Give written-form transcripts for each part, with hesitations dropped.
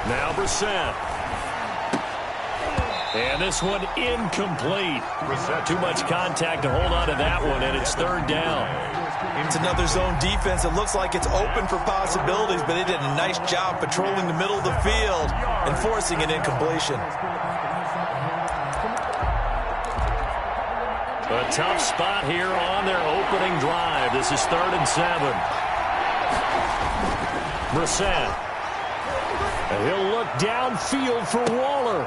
Now Brissett. And this one incomplete. Too much contact to hold on to that one, and it's third down. It's another zone defense. It looks like it's open for possibilities, but they did a nice job patrolling the middle of the field and forcing an incompletion. A tough spot here on their opening drive. This is 3rd and 7. Brissett. And he'll look downfield for Waller.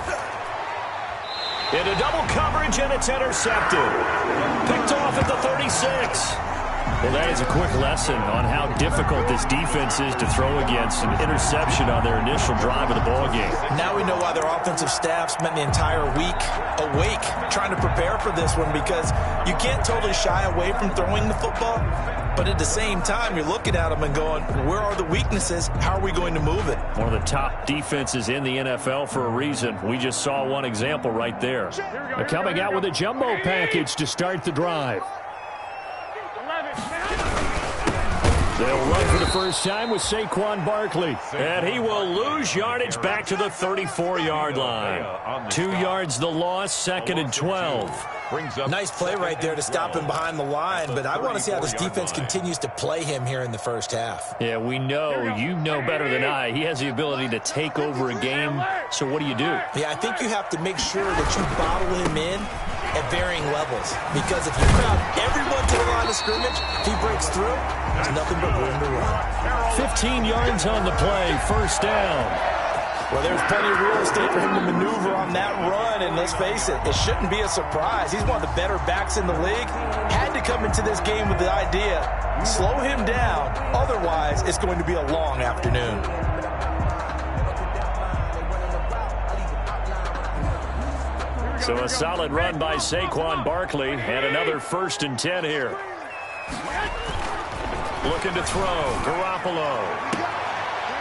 Into double coverage, and it's intercepted. Picked off at the 36. Well, that is a quick lesson on how difficult this defense is to throw against an interception on their initial drive of the ballgame. Now we know why their offensive staff spent the entire week awake trying to prepare for this one, because you can't totally shy away from throwing the football, but at the same time, you're looking at them and going, where are the weaknesses? How are we going to move it? One of the top defenses in the NFL for a reason. We just saw one example right there. They're coming out with a jumbo package to start the drive. They'll run for the first time with Saquon Barkley. And he will lose yardage back to the 34-yard line. 2 yards the loss, 2nd and 12. Nice play right there to stop him behind the line, but I want to see how this defense continues to play him here in the first half. Yeah, we know, you know better than I, he has the ability to take over a game. So what do? Yeah, I think you have to make sure that you bottle him in at varying levels, because if you crowd everyone to the line of scrimmage, if he breaks through, there's nothing but room to run. 15 yards on the play, first down. Well, there's plenty of real estate for him to maneuver on that run, and let's face it, it shouldn't be a surprise. He's one of the better backs in the league. Had to come into this game with the idea, slow him down, otherwise it's going to be a long afternoon. So a solid run by Saquon Barkley, and another 1st and 10 here. Looking to throw, Garoppolo.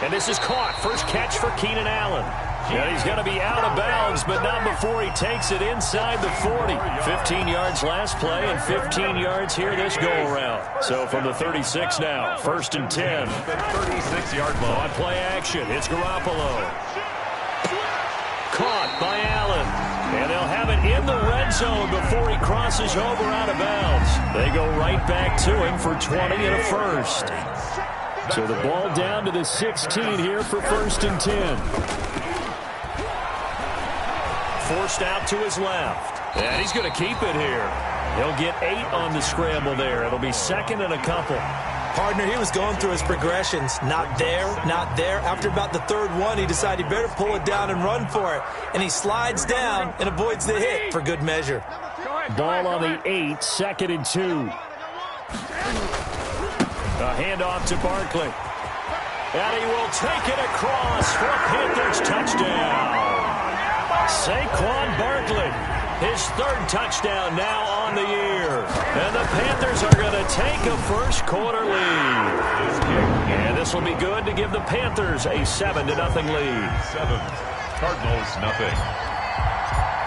And this is caught. First catch for Keenan Allen. And he's going to be out of bounds, but not before he takes it inside the 40. 15 yards last play and 15 yards here this go-around. So from the 36 now, 1st and 10. 36-yard line. On play action, it's Garoppolo. Caught by Allen. And they'll have it in the red zone before he crosses over out of bounds. They go right back to him for 20 and a first. So the ball down to the 16 here for 1st and 10. Forced out to his left. And he's going to keep it here. He'll get 8 on the scramble there. It'll be 2nd and a couple. Partner, he was going through his progressions. Not there, not there. After about the 3rd one, he decided he better pull it down and run for it. And he slides down and avoids the hit for good measure. Ball on the 8, 2nd and 2. A handoff to Barkley. And he will take it across for a Panthers touchdown. Saquon Barkley, his 3rd touchdown now on the year. And the Panthers are going to take a first quarter lead. And this will be good to give the Panthers a 7-0 lead. 7. Cardinals, nothing.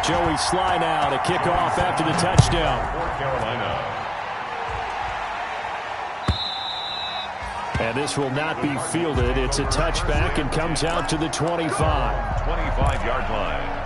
Joey Sly now to kick off after the touchdown. For Carolina. And this will not be fielded. It's a touchback and comes out to the 25. 25-yard line.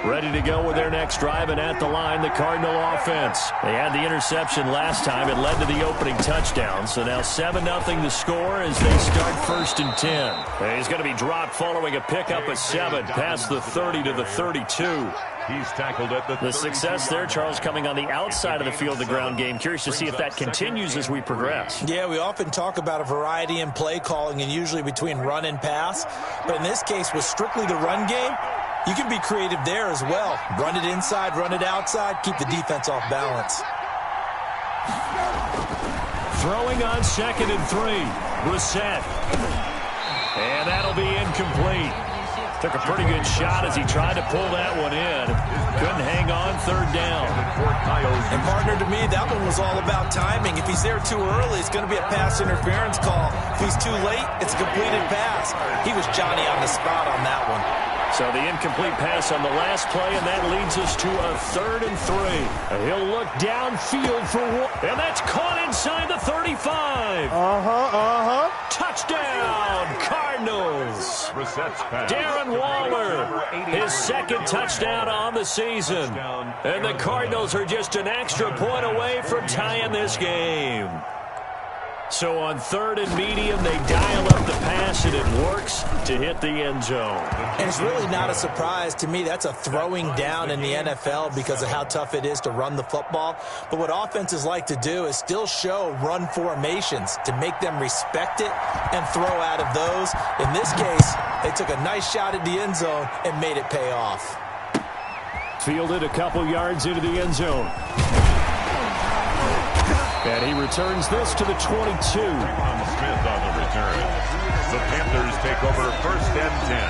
Ready to go with their next drive, and at the line, the Cardinal offense. They had the interception last time. It led to the opening touchdown. So now 7-0 the score as they start 1st and 10. And he's going to be dropped following a pickup of 7 past the 30 to the 32. He's tackled at the success there, Charles, coming on the outside of the field, the ground game. Curious to see if that continues as we progress. Yeah, we often talk about a variety in play calling and usually between run and pass. But in this case, with strictly the run game, you can be creative there as well. Run it inside, run it outside, keep the defense off balance. Throwing on 2nd and 3. Brissett. And that'll be incomplete. Took a pretty good shot as he tried to pull that one in. Couldn't hang on, 3rd down. And partner, to me, that one was all about timing. If he's there too early, it's going to be a pass interference call. If he's too late, it's a completed pass. He was Johnny on the spot on that one. So the incomplete pass on the last play, and that leads us to a 3rd and 3. He'll look downfield for one, and that's caught inside the 35. Touchdown, Cardinals. Darren Waller, his 2nd touchdown on the season. And the Cardinals are just an extra point away from tying this game. So on 3rd and medium, they dial up the pass, and it works to hit the end zone. And it's really not a surprise to me. That's a throwing down in the NFL because of how tough it is to run the football. But what offenses like to do is still show run formations to make them respect it and throw out of those. In this case, they took a nice shot at the end zone and made it pay off. Fielded a couple yards into the end zone. And he returns this to the 22. Smith on the return. The Panthers take over 1st and 10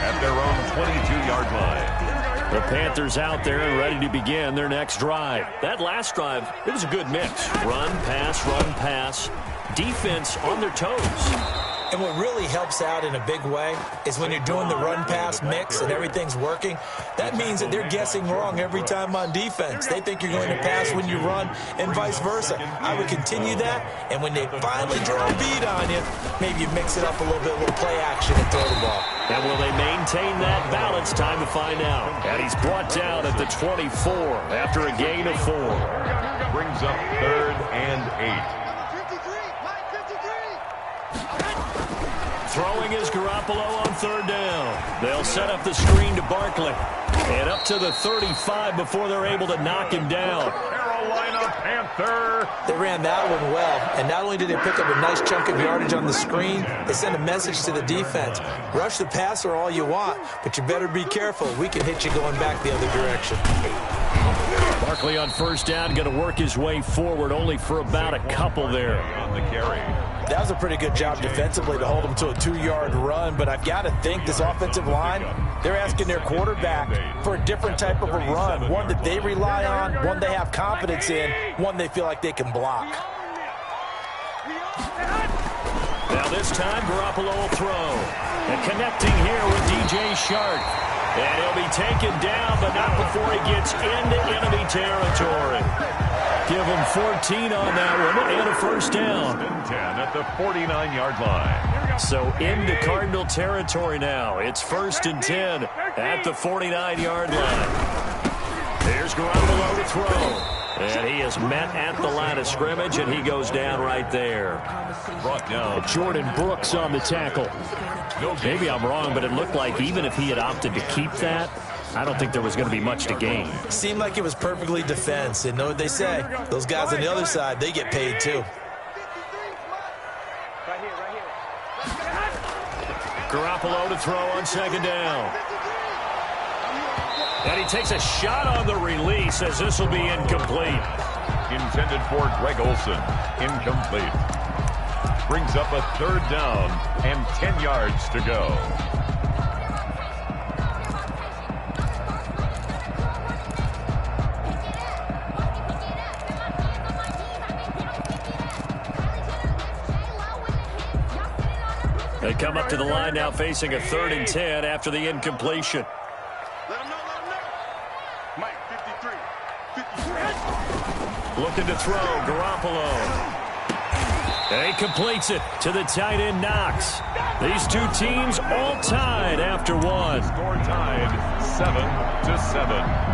at their own 22-yard line. The Panthers out there and ready to begin their next drive. That last drive, it was a good mix. Run, pass, defense on their toes. And what really helps out in a big way is when you're doing the run-pass mix and everything's working, that means that they're guessing wrong every time on defense. They think you're going to pass when you run and vice versa. I would continue that, and when they finally draw a bead on you, maybe you mix it up a little bit, a little play action and throw the ball. And will they maintain that balance? Time to find out. And he's brought down at the 24 after a gain of 4. Brings up 3rd and 8. Throwing is Garoppolo on 3rd down. They'll set up the screen to Barkley. And up to the 35 before they're able to knock him down. Carolina Panther. They ran that one well, and not only did they pick up a nice chunk of yardage on the screen, they sent a message to the defense. Rush the passer all you want, but you better be careful. We can hit you going back the other direction. Barkley on 1st down, going to work his way forward, only for about a couple there. On the carry. That was a pretty good job defensively to hold them to a 2-yard run, but I've got to think this offensive line, they're asking their quarterback for a different type of a run, one that they rely on, one they have confidence in, one they feel like they can block. Now this time, Garoppolo will throw. And connecting here with DJ Shark. And he'll be taken down, but not before he gets into enemy territory. Give him 14 on that one and a 1st down. 10 at the 49-yard line. So into Cardinal territory now. It's 1st and 10 at the 49-yard line. Here's Garoppolo to throw. And he is met at the line of scrimmage, and he goes down right there. Brought down. Jordan Brooks on the tackle. Maybe I'm wrong, but it looked like even if he had opted to keep that, I don't think there was going to be much to gain. Seemed like it was perfectly defense, and know what they say. Those guys on the other side, they get paid too. Garoppolo to throw on 2nd down. And he takes a shot on the release as this will be incomplete. Intended for Greg Olsen. Incomplete. Brings up a 3rd down and 10 yards to go. They come up to the line now facing a 3rd and 10 after the incompletion. Looking to throw, Garoppolo. And he completes it to the tight end, Knox. These two teams all tied after one. Score tied 7-7.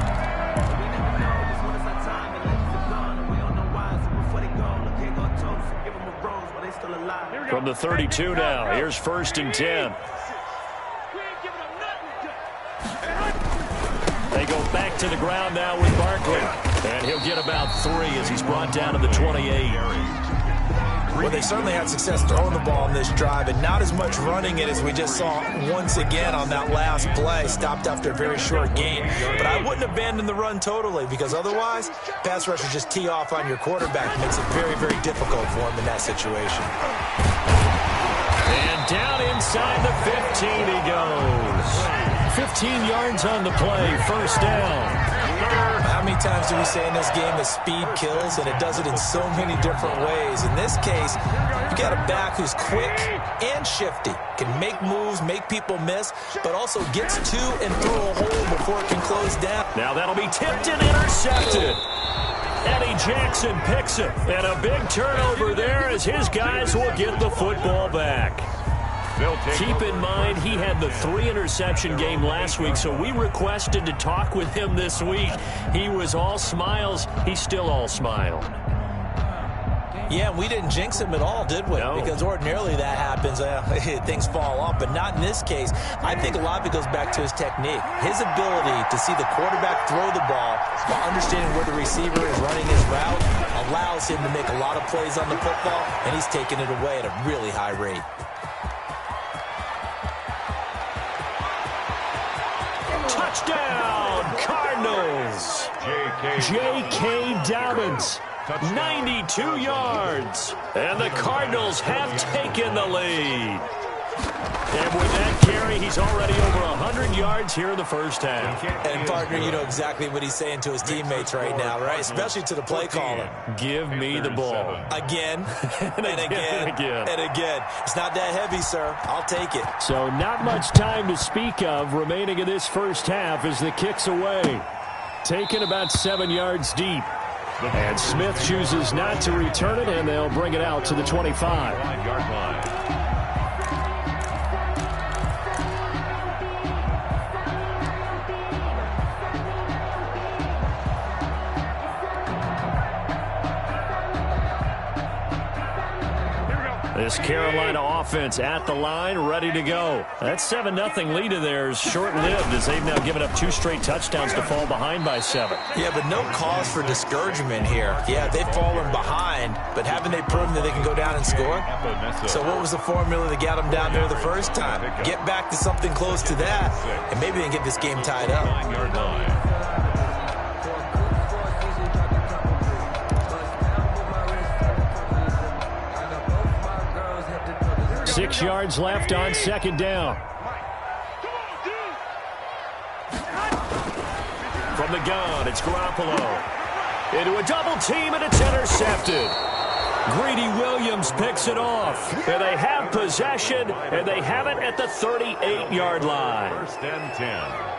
From the 32 now, here's 1st and 10. They go back to the ground now with Barkley. And he'll get about 3 as he's brought down to the 28. Well, they certainly had success throwing the ball in this drive, and not as much running it as we just saw once again on that last play. Stopped after a very short gain. But I wouldn't abandon the run totally, because otherwise, pass rushers just tee off on your quarterback. It makes it very, very difficult for him in that situation. And down inside the 15 he goes. 15 yards on the play, 1st down. How How many times do we say in this game that speed kills, and it does it in so many different ways? In this case, you got a back who's quick and shifty, can make moves, make people miss, but also gets to and through a hole before it can close down. Now that'll be tipped and intercepted. Eddie Jackson picks it, and a big turnover there as his guys will get the football back. Keep in mind, he had the 3-interception game last week, so we requested to talk with him this week. He was all smiles. He's still all smile. Yeah, we didn't jinx him at all, did we? No. Because ordinarily that happens, things fall off, but not in this case. I think a lot of it goes back to his technique. His ability to see the quarterback throw the ball while understanding where the receiver is running his route allows him to make a lot of plays on the football, and he's taking it away at a really high rate. Touchdown, Cardinals! J.K. Dobbins, 92 yards. And the Cardinals have taken the lead. And with that carry, he's already over 100 yards here in the first half. And, partner, you know exactly what he's saying to his teammates right now, right? Especially to the play caller. Give me the ball. Again, and again, and again. It's not that heavy, sir. I'll take it. So not much time to speak of remaining in this first half as the kick's away. Taken about 7 yards deep. And Smith chooses not to return it, and they'll bring it out to the 25. 5-yard line. This Carolina offense at the line, ready to go. That 7-0 lead of theirs short-lived as they've now given up 2 straight touchdowns to fall behind by 7. Yeah, but no cause for discouragement here. Yeah, they've fallen behind, but haven't they proven that they can go down and score? So what was the formula that got them down there the first time? Get back to something close to that, and maybe they can get this game tied up. 9-yard line. 6 yards left on second down. From the gun, it's Garoppolo. Into a double team, and it's intercepted. Greedy Williams picks it off. And they have possession, and they have it at the 38-yard line. First and 10.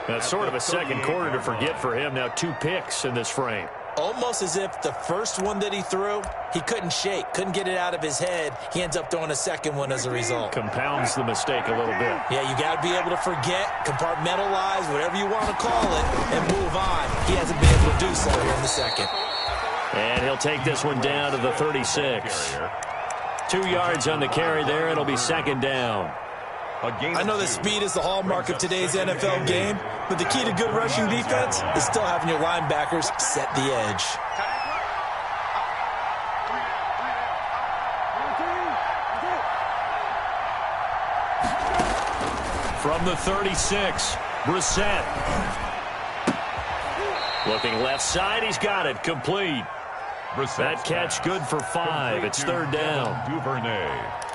That's sort of a second quarter to forget for him. Now 2 picks in this frame. Almost as if the first one that he threw, he couldn't shake, couldn't get it out of his head. He ends up throwing a second one as a result. Compounds the mistake a little bit. Yeah, you got to be able to forget, compartmentalize, whatever you want to call it, and move on. He hasn't been able to do so here in the second. And he'll take this one down to the 36. 2 yards on the carry there. It'll be second down. I know that speed is the hallmark of today's NFL game, but the key to good rushing defense is still having your linebackers set the edge. From the 36, Brissett. Looking left side, he's got it, complete. That catch good for 5. It's third down. Duvernay.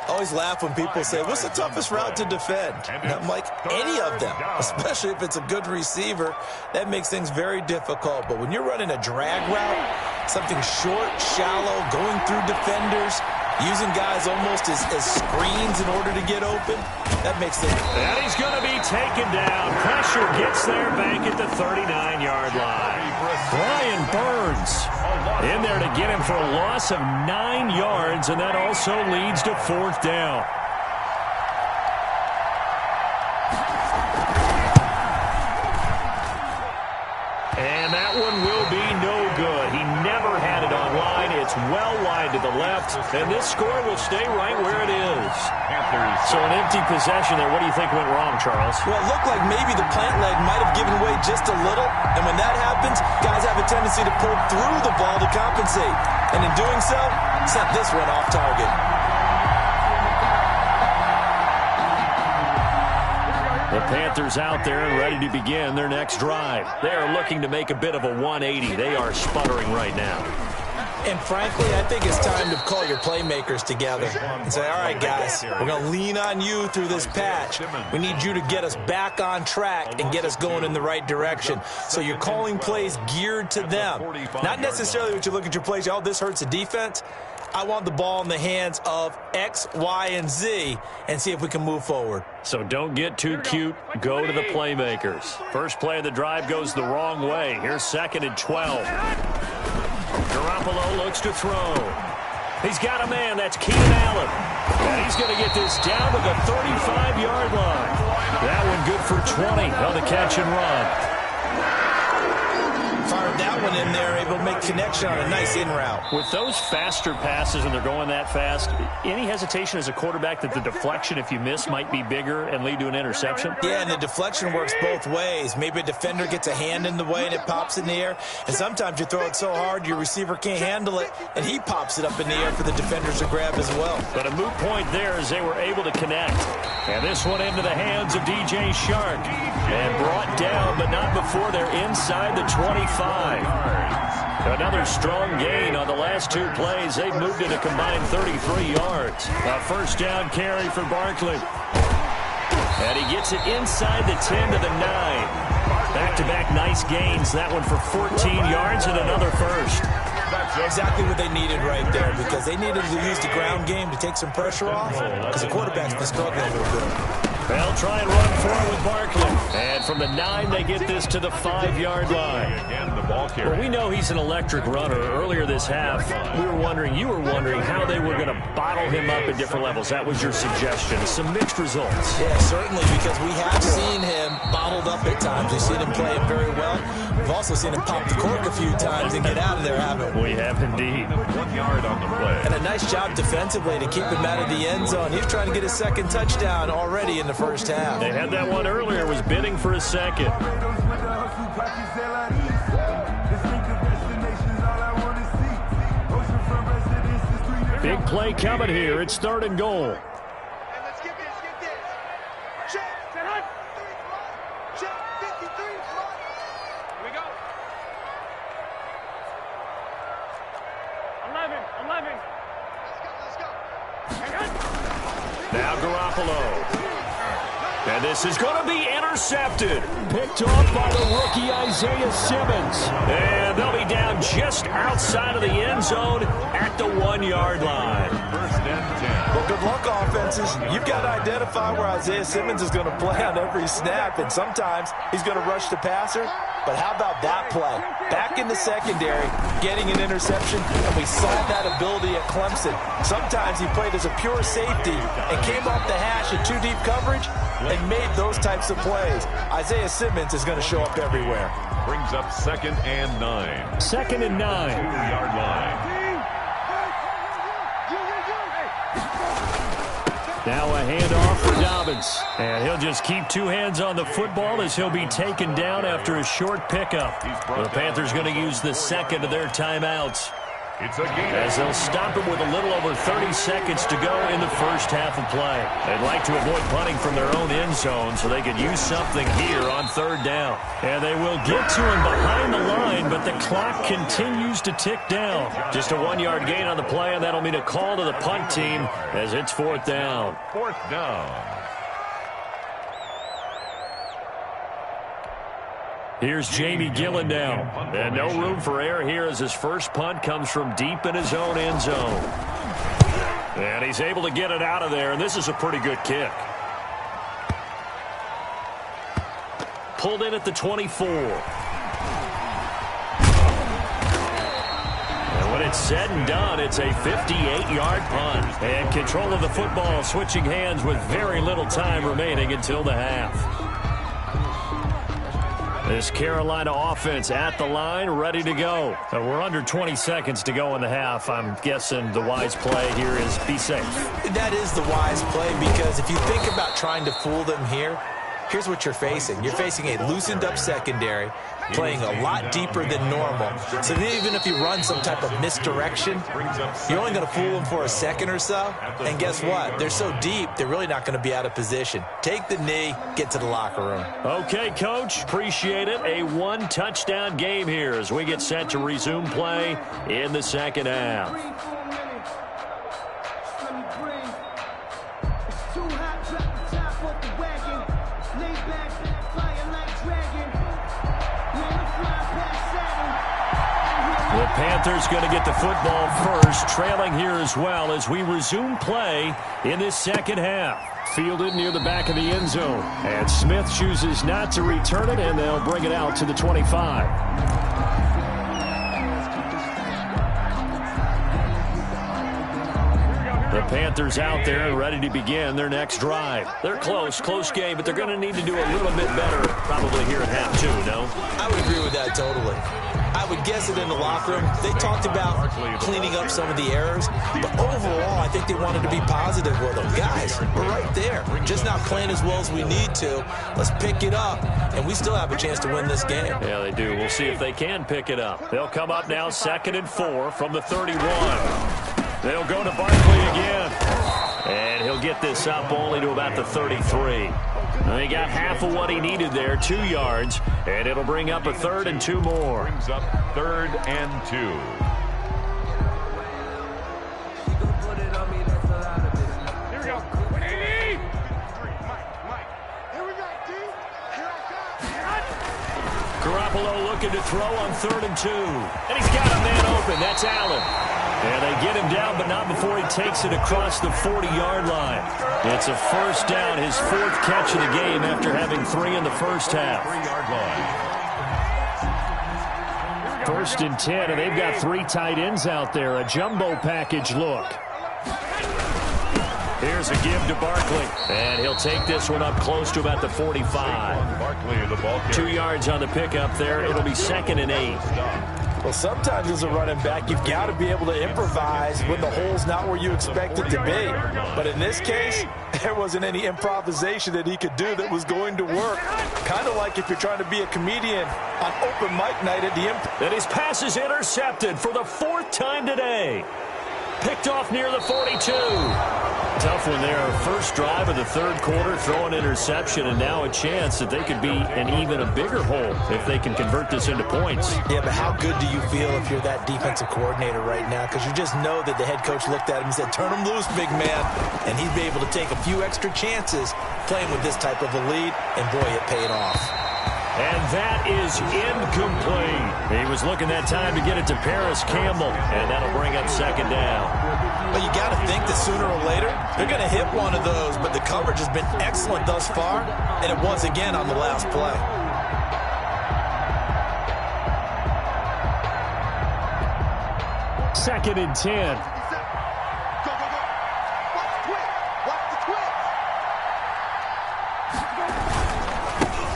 I always laugh when people say, what's the toughest route to defend? And I'm like, any of them, especially if it's a good receiver. That makes things very difficult. But when you're running a drag route, something short, shallow, going through defenders, using guys almost as screens in order to get open, that makes things... And he's going to be taken down. Pressure gets there back at the 39-yard line. Brian Burns in there to get him for a loss of 9 yards, and that also leads to fourth down. And that one will be no good. He never had it on line. It's well wide to the left, and this score will stay right where it is. So an empty possession there. What do you think went wrong, Charles? Well, it looked like maybe the plant leg might have given way just a little, and when that happens, guys have a tendency to pull through the ball to compensate, and in doing so, sent this one off target. The Panthers out there and ready to begin their next drive. They are looking to make a bit of a 180. They are sputtering right now. And frankly, I think it's time to call your playmakers together and say, all right, guys, we're going to lean on you through this patch. We need you to get us back on track and get us going in the right direction. So you're calling plays geared to them. Not necessarily what you look at your plays, oh, this hurts the defense. I want the ball in the hands of X, Y, and Z and see if we can move forward. So don't get too cute. Go to the playmakers. First play of the drive goes the wrong way. Here's 2nd and 12. Garoppolo looks to throw. He's got a man. That's Keenan Allen. And he's going to get this down to the 35-yard line. That one good for 20 on the catch and run. Fired that one in there, able to make connection on a nice in route. With those faster passes and they're going that fast, any hesitation as a quarterback that the deflection, if you miss, might be bigger and lead to an interception? Yeah, and the deflection works both ways. Maybe a defender gets a hand in the way and it pops in the air, and sometimes you throw it so hard your receiver can't handle it, and he pops it up in the air for the defenders to grab as well. But a moot point there as they were able to connect. And this one into the hands of DJ Shark. And brought down, but not before they're inside the 25. Another strong gain on the last 2 plays. They've moved it a combined 33 yards. A first down carry for Barkley. And he gets it inside the 10 to the 9. Back-to-back nice gains. That one for 14 yards and another first. That's exactly what they needed right there, because they needed to use the ground game to take some pressure off, because the quarterback's been struggling a little bit. They'll try and run forward with Barkley. And from the 9, they get this to the 5-yard line. Well, we know he's an electric runner. Earlier this half, you were wondering how they were going to bottle him up at different levels. That was your suggestion. Some mixed results. Yeah, certainly, because we have seen him bottled up at times. We've seen him play it very well. We've also seen him pop the cork a few times and get out of there, haven't we? We have indeed. 1 yard on the play. And a nice job defensively to keep him out of the end zone. He's trying to get his 2nd touchdown already in the first half. They had that one earlier, was bidding for a 2nd. Big play coming here. It's 3rd and goal. Now Garoppolo. And this is going to be intercepted. Picked off by the rookie Isaiah Simmons. And they'll be down just outside of the end zone at the 1-yard line. 1st and 10. Well, good luck, offenses. You've got to identify where Isaiah Simmons is going to play on every snap, and sometimes he's going to rush the passer. But how about that play? Back in the secondary, getting an interception, and we saw that ability at Clemson. Sometimes he played as a pure safety and came off the hash in 2 deep coverage and made those types of plays. Isaiah Simmons is going to show up everywhere. Brings up 2nd and 9. 2nd and 9. 2-yard line. Now a handoff for Dobbins. And he'll just keep 2 hands on the football as he'll be taken down after a short pickup. The Panthers going to use the 2nd of their timeouts. It's a game. As they'll stop him with a little over 30 seconds to go in the first half of play. They'd like to avoid punting from their own end zone so they could use something here on 3rd down. And they will get to him behind the line, but the clock continues to tick down. Just a 1-yard gain on the play, and that'll mean a call to the punt team as it's 4th down. 4th down. Here's Jamie Gillen now. And no room for error here as his first punt comes from deep in his own end zone. And he's able to get it out of there, and this is a pretty good kick. Pulled in at the 24. And when it's said and done, it's a 58-yard punt. And control of the football switching hands with very little time remaining until the half. This Carolina offense at the line, ready to go. We're under 20 seconds to go in the half. I'm guessing the wise play here is be safe. That is the wise play, because if you think about trying to fool them here, here's what you're facing. You're facing a loosened-up secondary, playing a lot deeper than normal. So even if you run some type of misdirection, you're only going to fool them for a second or so. And guess what? They're so deep, they're really not going to be out of position. Take the knee, get to the locker room. Okay, Coach. Appreciate it. A one-touchdown game here as we get set to resume play in the second half. The Panthers going to get the football first, trailing here as well as we resume play in this second half. Fielded near the back of the end zone. And Smith chooses not to return it, and they'll bring it out to the 25. The Panthers out there and ready to begin their next drive. They're close game, but they're going to need to do a little bit better probably here at half two, no? I would agree with that totally. I would guess it in the locker room. They talked about cleaning up some of the errors, but overall, I think they wanted to be positive with them. Guys, we're right there. Just not playing as well as we need to. Let's pick it up, and we still have a chance to win this game. Yeah, they do. We'll see if they can pick it up. They'll come up now 2nd and 4 from the 31. They'll go to Barkley again. And he'll get this up only to about the 33. He got half of what he needed there, 2 yards, and it'll bring up a 3rd and 2 more. Brings up 3rd and 2. Here we go. What do you need? Mike. Here we go, D. Here I come. Garoppolo looking to throw on 3rd and 2. And he's got a man open. That's Allen. And they get him down, but not before he takes it across the 40-yard line. It's a first down, his 4th catch of the game after having 3 in the first half. 3-yard line. 1st and 10, and they've got 3 tight ends out there. A jumbo package look. Here's a give to Barkley. And he'll take this one up close to about the 45. Barkley, the ball carrier. 2 yards on the pickup there. It'll be 2nd and 8. Well, sometimes as a running back, you've got to be able to improvise when the hole's not where you expect it to be. But in this case, there wasn't any improvisation that he could do that was going to work. Kind of like if you're trying to be a comedian on open mic night at the And his pass is intercepted for the 4th time today. Picked off near the 42. Tough one there. First drive of the 3rd quarter, throw an interception, and now a chance that they could be in even a bigger hole if they can convert this into points. Yeah, but how good do you feel if you're that defensive coordinator right now? Because you just know that the head coach looked at him and said, turn him loose, big man. And he'd be able to take a few extra chances playing with this type of a lead, and boy, it paid off. And that is incomplete. He was looking that time to get it to Paris Campbell, and that'll bring up 2nd down. But you got to think that sooner or later, they're going to hit one of those, but the coverage has been excellent thus far, and it was again on the last play. Second and 10. Go. Watch the twitch.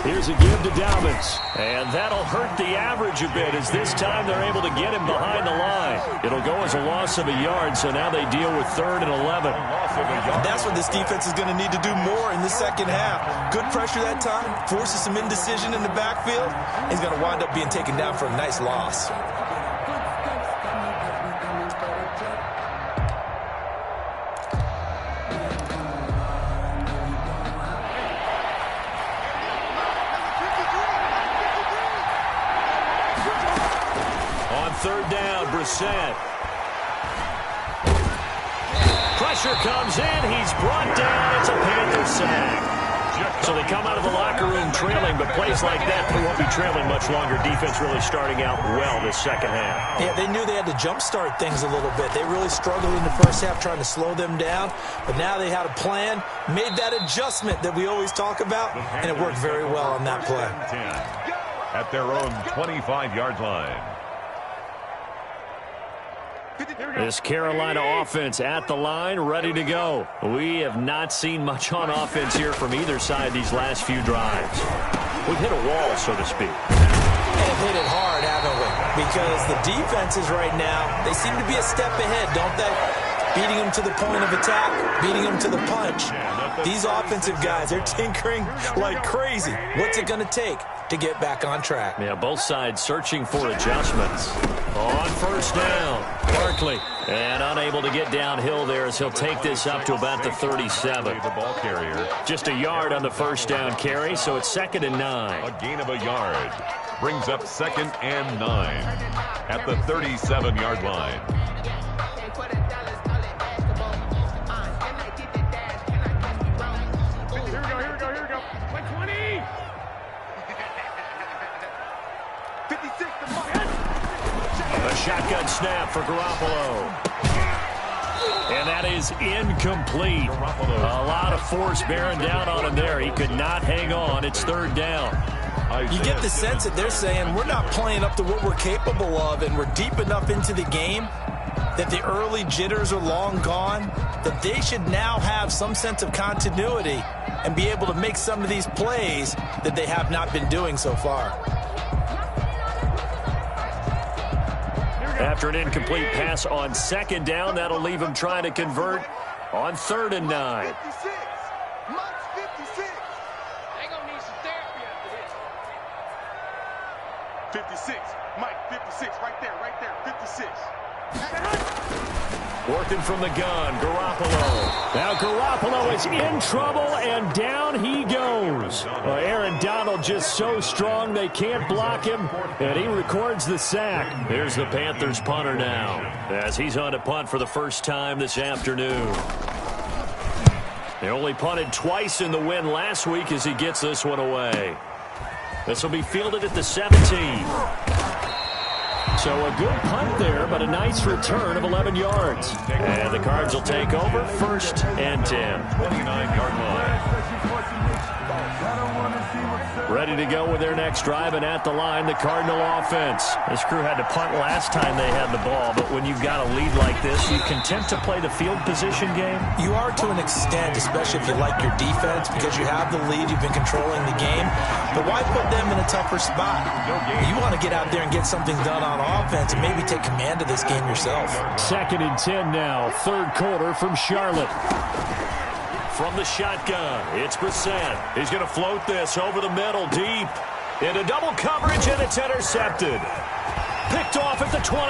Here's a give to Dobbins. And that'll hurt the average a bit as this time they're able to get him behind the line. It'll go as a loss of a yard, so now they deal with 3rd and 11. That's what this defense is going to need to do more in the second half. Good pressure that time, forces some indecision in the backfield. He's going to wind up being taken down for a nice loss. On 3rd down, Brissett. Pressure comes in. He's brought down. It's a Panther sack. So they come out of the locker room trailing, but plays like that, they won't be trailing much longer. Defense really starting out well this second half. Yeah, they knew they had to jumpstart things a little bit. They really struggled in the first half trying to slow them down, but now they had a plan, made that adjustment that we always talk about, and it worked very well on that play. At their own 25-yard line. This Carolina offense at the line, ready to go. We have not seen much on offense here from either side these last few drives. We've hit a wall, so to speak. And hit it hard, haven't we? Because the defenses right now, they seem to be a step ahead, don't they? beating him to the point of attack, beating him to the punch. These offensive guys, they're tinkering like crazy. What's it going to take to get back on track? Yeah, both sides searching for adjustments. On first down, Barkley. And unable to get downhill there as he'll take this up to about the 37. The ball carrier. Just a yard on the first down carry, so it's 2nd and 9. A gain of a yard. Brings up 2nd and 9 at the 37-yard line. Here we go. Play 20. 56 to Mike. A shotgun snap for Garoppolo. And that is incomplete. A lot of force bearing down on him there. He could not hang on. It's 3rd down. You get the sense that they're saying we're not playing up to what we're capable of, and we're deep enough into the game that the early jitters are long gone, that they should now have some sense of continuity and be able to make some of these plays that they have not been doing so far. After an incomplete pass on 2nd down, that'll leave him trying to convert on 3rd and 9. 56. Mike's 56. They gonna need some therapy after this. 56. Mike, 56. Right there. 56. Working from the gun, Garoppolo. Now Garoppolo is in trouble, and down he goes. Aaron Donald just so strong they can't block him, and he records the sack. Here's the Panthers punter now, as he's on to punt for the first time this afternoon. They only punted twice in the win last week as he gets this one away. This will be fielded at the 17. So a good punt there, but a nice return of 11 yards. And the Cards will take over 1st and 10. 29-yard line. Ready to go with their next drive, and at the line, the Cardinal offense. This crew had to punt last time they had the ball, but when you've got a lead like this, you content to play the field position game? You are to an extent, especially if you like your defense, because you have the lead, you've been controlling the game. But why put them in a tougher spot? You want to get out there and get something done on offense and maybe take command of this game yourself. 2nd and 10 now, 3rd quarter from Charlotte. From the shotgun, it's Brissett. He's going to float this over the middle, deep. Into double coverage, and it's intercepted. Picked off at the 28.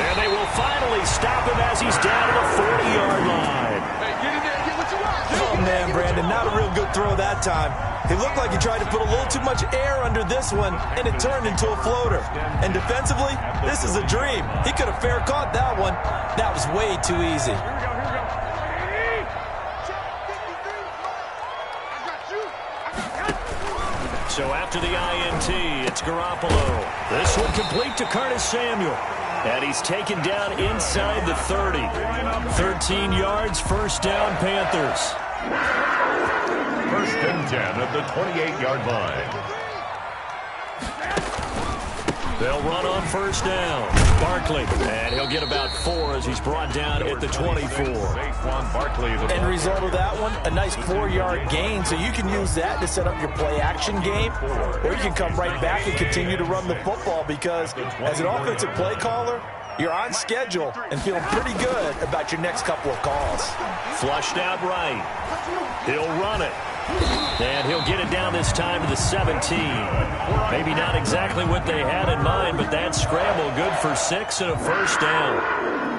And they will finally stop him as he's down to the 40-yard line. Hey, get in there and get what you want. Oh, man, Brandon, not a real good throw that time. It looked like he tried to put a little too much air under this one, and it turned into a floater. And defensively, this is a dream. He could have fair caught that one. That was way too easy. So after the INT, it's Garoppolo. This one complete to Curtis Samuel. And he's taken down inside the 30. 13 yards, 1st down, Panthers. 1st and 10 at the 28-yard line. They'll run on 1st down. Barkley, and he'll get about 4 as he's brought down at the 24. End result of that one, a nice 4-yard gain, so you can use that to set up your play-action game, or you can come right back and continue to run the football, because as an offensive play caller, you're on schedule and feeling pretty good about your next couple of calls. Flushed out right. He'll run it. And he'll get it down this time to the 17. Maybe not exactly what they had in mind, but that scramble good for 6 and a 1st down.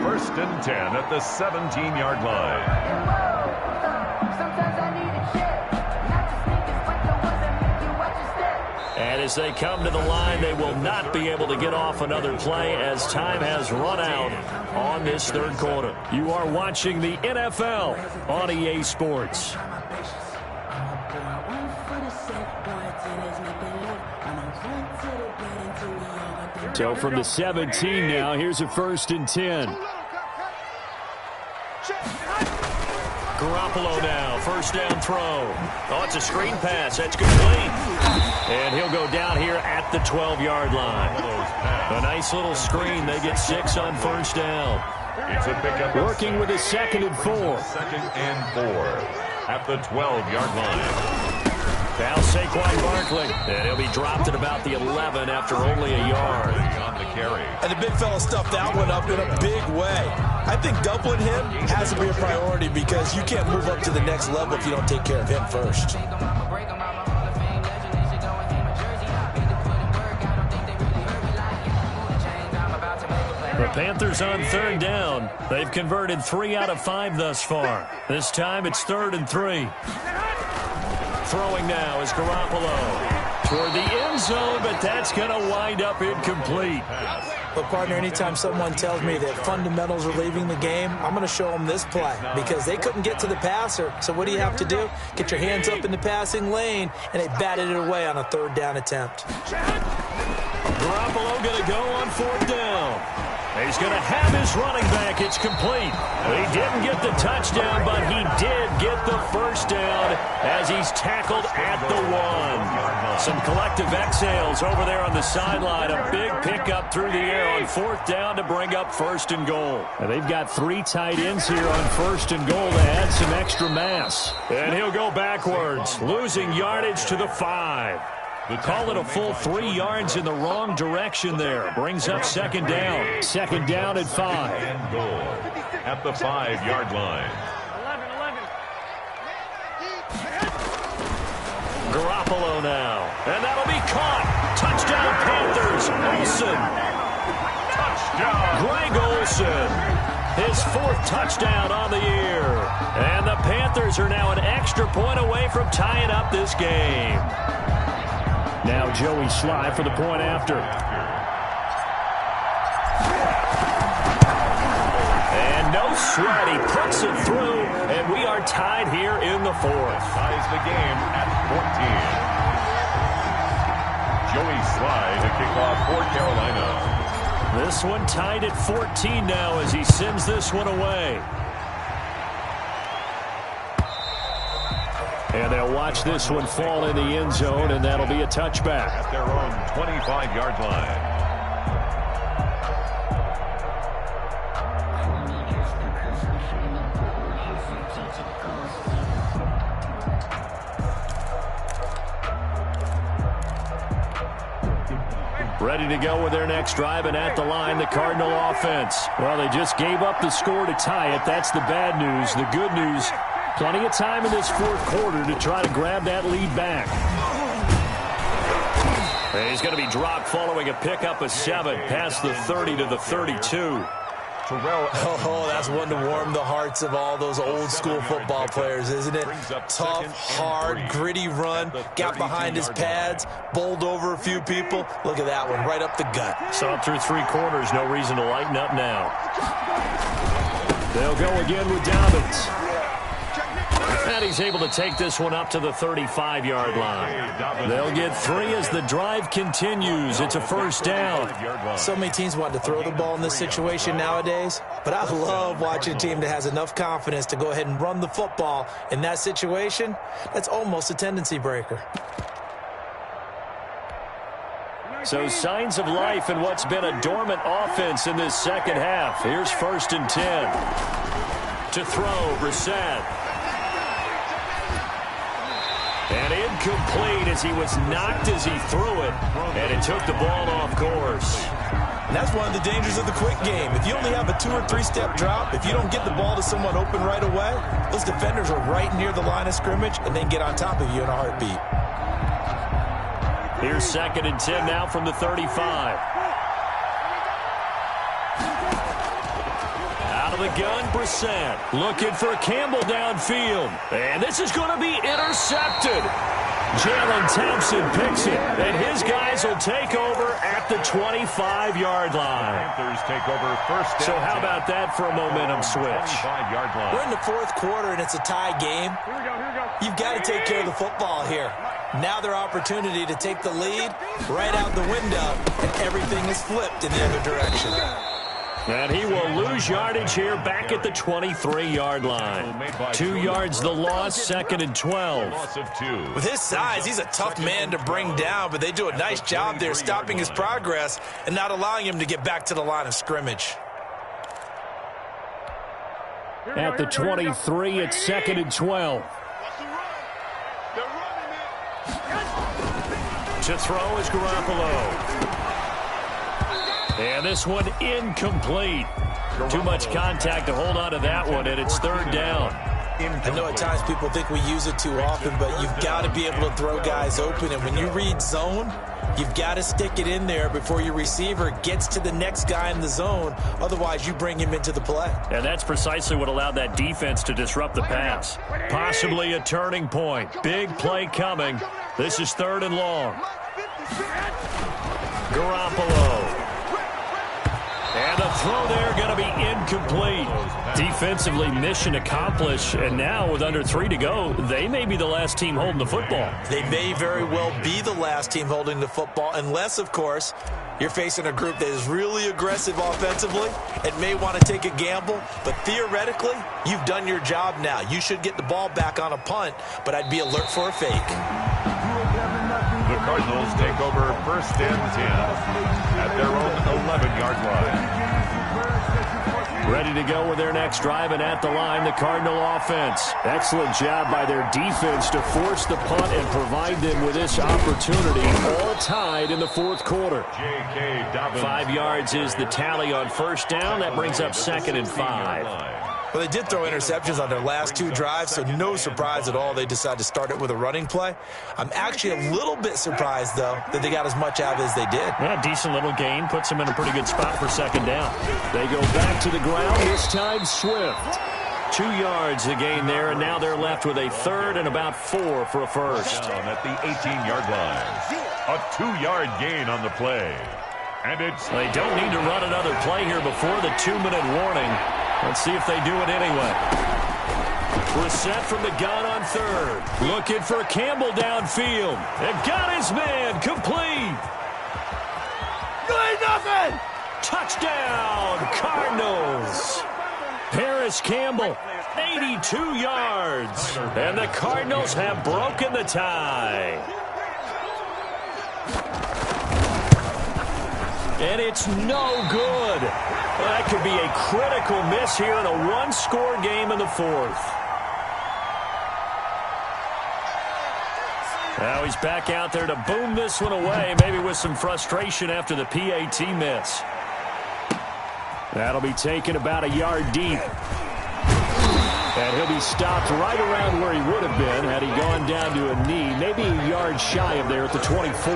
1st and 10 at the 17-yard line. And as they come to the line, they will not be able to get off another play as time has run out on this 3rd quarter. You are watching the NFL on EA Sports. So from the 17 now, here's a 1st and 10. Garoppolo now, 1st down throw. Oh, it's a screen pass. That's complete. And he'll go down here at the 12-yard line. A nice little screen. They get 6 on 1st down. It's a pickup. Working with a 2nd and 4. 2nd and 4 at the 12-yard line. Now Saquon Barkley. And he'll be dropped at about the 11 after only a yard. carry. And the big fella stuffed that one up in a big way. I think doubling him has to be a priority because you can't move up to the next level if you don't take care of him first. The Panthers on third down. They've converted 3 out of 5 thus far. This time it's 3rd and 3. Throwing now is Garoppolo. Toward the end zone, but that's going to wind up incomplete. But, partner, anytime someone tells me that fundamentals are leaving the game, I'm going to show them this play because they couldn't get to the passer. So what do you have to do? Get your hands up in the passing lane, and they batted it away on a 3rd down attempt. Garoppolo going to go on 4th down. He's going to have his running back. It's complete. He didn't get the touchdown, but he did get the first down as he's tackled at the 1. Some collective exhales over there on the sideline. A big pickup through the air on 4th down to bring up 1st and goal. And they've got 3 tight ends here on 1st and goal to add some extra mass. And he'll go backwards, losing yardage to the 5. Call it a full 3 yards in the wrong direction there. Brings up 2nd down. 2nd down at 5. And goal at the 5-yard line. 11. Garoppolo now. And that'll be caught. Touchdown Panthers. Olsen. Touchdown. Greg Olsen. His 4th touchdown on the year. And the Panthers are now an extra point away from tying up this game. Now Joey Sly for the point after. And no sweat. He puts it through, and we are tied here in the 4th. Ties the game at 14. Joey Sly to kick off for Carolina. This one tied at 14 now as he sends this one away. And they'll watch this one fall in the end zone, and that'll be a touchback. At their own 25-yard line. Ready to go with their next drive, and at the line, the Cardinal offense. Well, they just gave up the score to tie it. That's the bad news. The good news, plenty of time in this 4th quarter to try to grab that lead back. And he's going to be dropped following a pickup of 7 past the 30 to the 32. Oh, that's one to warm the hearts of all those old-school football players, isn't it? Tough, hard, gritty run, got behind his pads, bowled over a few people. Look at that one, right up the gut. Saw it through 3 quarters, no reason to lighten up now. They'll go again with Dobbins. And he's able to take this one up to the 35-yard line. They'll get 3 as the drive continues. It's a 1st down. So many teams want to throw the ball in this situation nowadays, but I love watching a team that has enough confidence to go ahead and run the football in that situation. That's almost a tendency breaker. So signs of life in what's been a dormant offense in this 2nd half. Here's 1st and 10. To throw, Brissett. And incomplete as he was knocked as he threw it. And it took the ball off course. And that's one of the dangers of the quick game. If you only have a 2- or 3-step drop, if you don't get the ball to someone open right away, those defenders are right near the line of scrimmage, and they can get on top of you in a heartbeat. Here's 2nd and 10 now from the 35. Out of the gun, Brissett. Looking for Campbell downfield. And this is going to be intercepted. Jalen Thompson picks it, and his guys will take over at the 25-yard line. Panthers take over 1st down. So how about that for a momentum switch? 25-yard line. We're in the 4th quarter, and it's a tie game. Here we go. You've got to take care of the football here. Now their opportunity to take the lead right out the window, and everything is flipped in the other direction. And he will lose yardage here back at the 23-yard line. 2 yards the loss, 2nd and 12. Loss of 2. With his size, he's a tough man to bring down, but they do a nice job there stopping his progress and not allowing him to get back to the line of scrimmage. At the 23, it's 2nd and 12. To throw is Garoppolo. And this one incomplete. Too much contact to hold on to that one, and it's third down. I know at times people think we use it too often, but you've got to be able to throw guys open. And when you read zone, you've got to stick it in there before your receiver gets to the next guy in the zone. Otherwise, you bring him into the play. And that's precisely what allowed that defense to disrupt the pass. Possibly a turning point. Big play coming. This is third and long. Garoppolo. And the throw there going to be incomplete. Defensively, mission accomplished. And now with under 3 to go, they may be the last team holding the football. They may very well be the last team holding the football, unless, of course, you're facing a group that is really aggressive offensively and may want to take a gamble. But theoretically, you've done your job now. You should get the ball back on a punt, but I'd be alert for a fake. The Cardinals take over first and 10 at their own 11-yard line. Ready to go with their next drive, and at the line, the Cardinal offense. Excellent job by their defense to force the punt and provide them with this opportunity, all tied in the fourth quarter. 5 yards is the tally on first down. That brings up 2nd and 5. Well, they did throw interceptions on their last 2 drives, so no surprise at all they decided to start it with a running play. I'm actually a little bit surprised, though, that they got as much out of it as they did. Yeah, decent little gain. Puts them in a pretty good spot for second down. They go back to the ground, this time Swift. 2 yards the gain there, and now they're left with a third and about 4 for a first. Down at the 18-yard line. A 2-yard gain on the play. And it's... They don't need to run another play here before the 2-minute warning. Let's see if they do it anyway. We're set from the gun on third. Looking for Campbell downfield. They've got his man complete. You ain't nothing! Touchdown, Cardinals. Paris Campbell, 82 yards. And the Cardinals have broken the tie. And it's no good. That could be a critical miss here in a one-score game in the fourth. Now he's back out there to boom this one away, maybe with some frustration after the PAT miss. That'll be taken about a yard deep. And he'll be stopped right around where he would have been had he gone down to a knee, maybe a yard shy of there at the 24.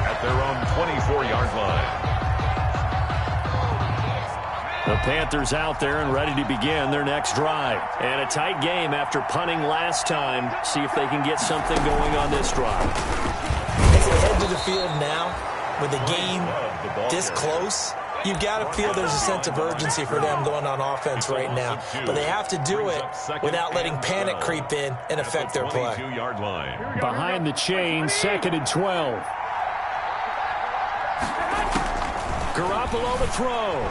At their own 24-yard line. The Panthers out there and ready to begin their next drive. And a tight game after punting last time. See if they can get something going on this drive. As they head to the field now, with the game this close, you've got to feel there's a sense of urgency for them going on offense right now. But they have to do it without letting panic creep in and affect their play. Behind the chain, 2nd and 12. Garoppolo to throw.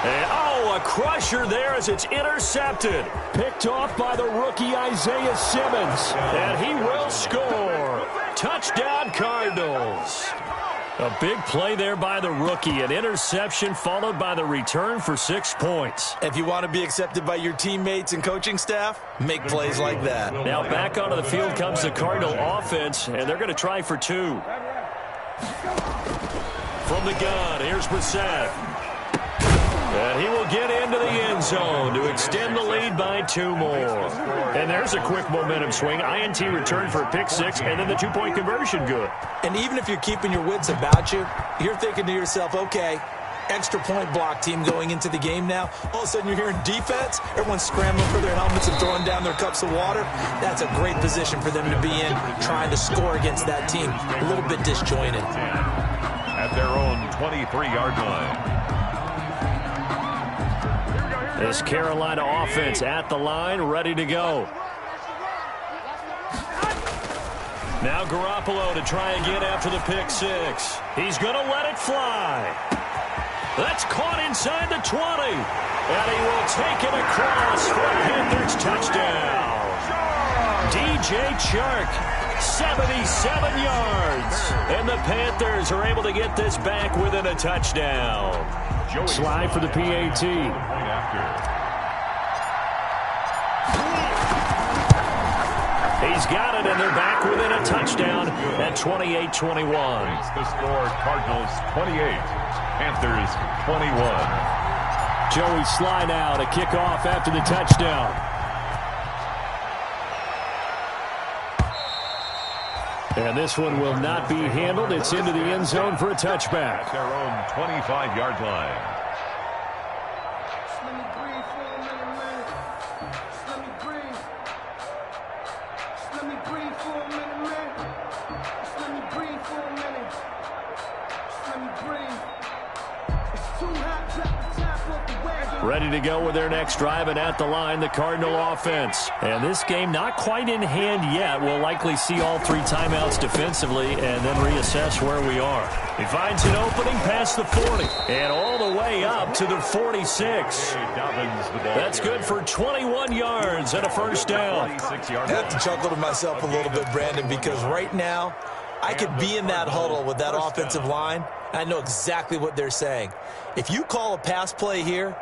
And, a crusher there as it's intercepted. Picked off by the rookie Isaiah Simmons. And he will score. Touchdown, Cardinals. A big play there by the rookie. An interception followed by the return for 6 points. If you want to be accepted by your teammates and coaching staff, make plays like that. Now back onto the field comes the Cardinal offense, and they're going to try for 2. From the gun, here's Brissett. And he will get into the end zone to extend the lead by 2 more. And there's a quick momentum swing. INT return for a pick 6, and then the 2-point conversion good. And even if you're keeping your wits about you, you're thinking to yourself, okay, extra point block team going into the game now. All of a sudden you're hearing defense. Everyone's scrambling for their helmets and throwing down their cups of water. That's a great position for them to be in, trying to score against that team. A little bit disjointed. At their own 23-yard line. This Carolina offense at the line, ready to go. Now Garoppolo to try again after the pick 6. He's going to let it fly. That's caught inside the 20. And he will take it across for a Panthers touchdown. DJ Chark, 77 yards. And the Panthers are able to get this back within a touchdown. Slide for the PAT. He's got it, and they're back within a touchdown at 28-21. The score, Cardinals 28. Panthers 21. Joey Sly now to kick off after the touchdown. And this one will not be handled. It's into the end zone for a touchback. At their own 25-yard line. Ready to go with their next drive, and at the line, the Cardinal offense. And this game not quite in hand yet. We'll likely see all three timeouts defensively and then reassess where we are. He finds an opening past the 40 and all the way up to the 46. That's good for 21 yards and a first down. I have to chuckle to myself a little bit, Brandon, because right now I could be in that huddle with that offensive line, and I know exactly what they're saying. If you call a pass play here,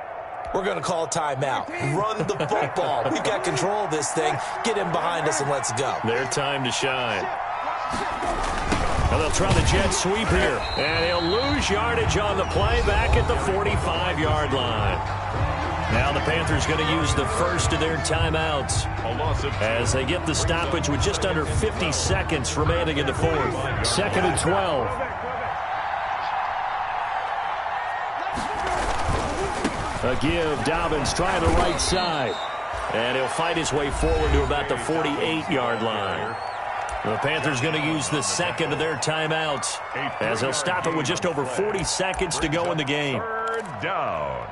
we're going to call a timeout. Run the football. We've got control of this thing. Get in behind us and let's go. Their time to shine. And they'll try the jet sweep here. And he'll lose yardage on the play back at the 45-yard line. Now the Panthers going to use the first of their timeouts as they get the stoppage with just under 50 seconds remaining in the fourth. 2nd and 12. A give, Dobbins trying the right side. And he'll fight his way forward to about the 48-yard line. The Panthers going to use the second of their timeouts as they'll stop it with just over 40 seconds to go in the game. Third down.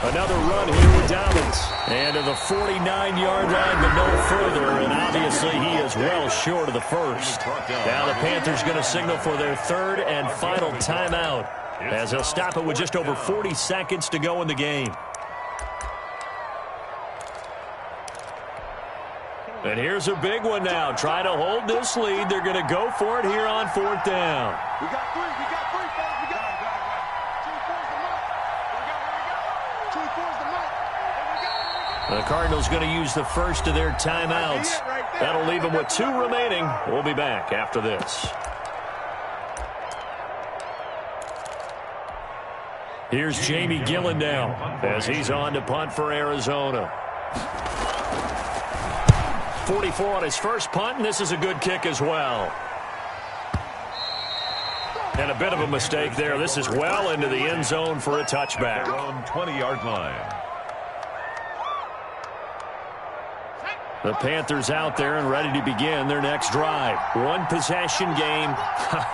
Another run here with Dobbins. And to the 49-yard line, but no further. And obviously he is well short of the first. Now the Panthers going to signal for their third and final timeout as they'll stop it with just over 40 seconds to go in the game. And here's a big one now. Trying to hold this lead. They're going to go for it here on 4th down. We got three. We got three, fellas. We got two towards the mic. The Cardinals going to use the first of their timeouts. That'll leave them with 2 remaining. We'll be back after this. Here's Jamie Gillen now as he's on to punt for Arizona. 44 on his first punt, and this is a good kick as well. And a bit of a mistake there. This is well into the end zone for a touchback. On 20-yard line. The Panthers out there and ready to begin their next drive. One possession game.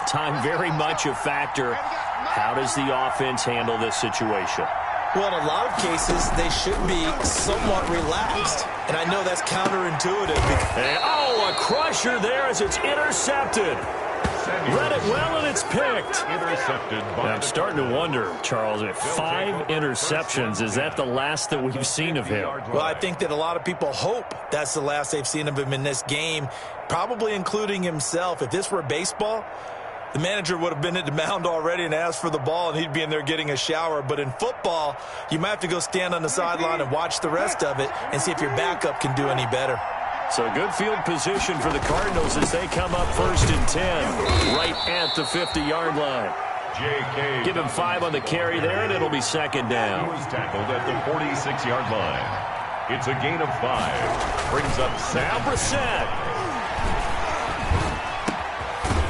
Time very much a factor. How does the offense handle this situation? Well, in a lot of cases, they should be somewhat relaxed. And I know that's counterintuitive. And, a crusher there as it's intercepted. Read it well, and it's picked. Intercepted. I'm starting to wonder, Charles, if 5 interceptions, is that the last that we've seen of him? Well, I think that a lot of people hope that's the last they've seen of him in this game, probably including himself. If this were baseball, the manager would have been at the mound already and asked for the ball, and he'd be in there getting a shower. But in football, you might have to go stand on the sideline and watch the rest of it and see if your backup can do any better. So good field position for the Cardinals as they come up 1st and 10, right at the 50-yard line. J.K. Give him 5 on the carry there, and it'll be 2nd down. He was tackled at the 46-yard line. It's a gain of 5. Brings up Now Brissett.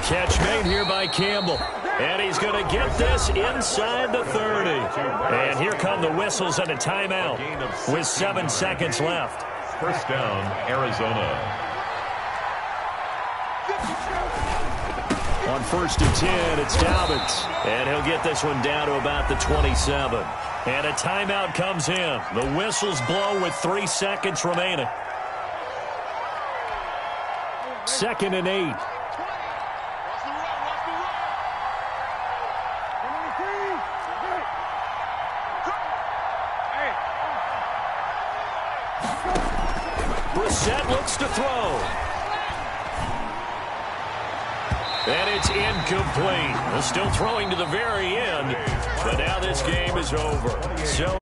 Catch made here by Campbell. And he's going to get this inside the 30. And here come the whistles and a timeout with 7 seconds left. First down, Arizona. On 1st and 10, it's Dobbins. And he'll get this one down to about the 27. And a timeout comes in. The whistles blow with 3 seconds remaining. 2nd and 8. Brissett looks to throw. And it's incomplete. Still throwing to the very end. But now this game is over. So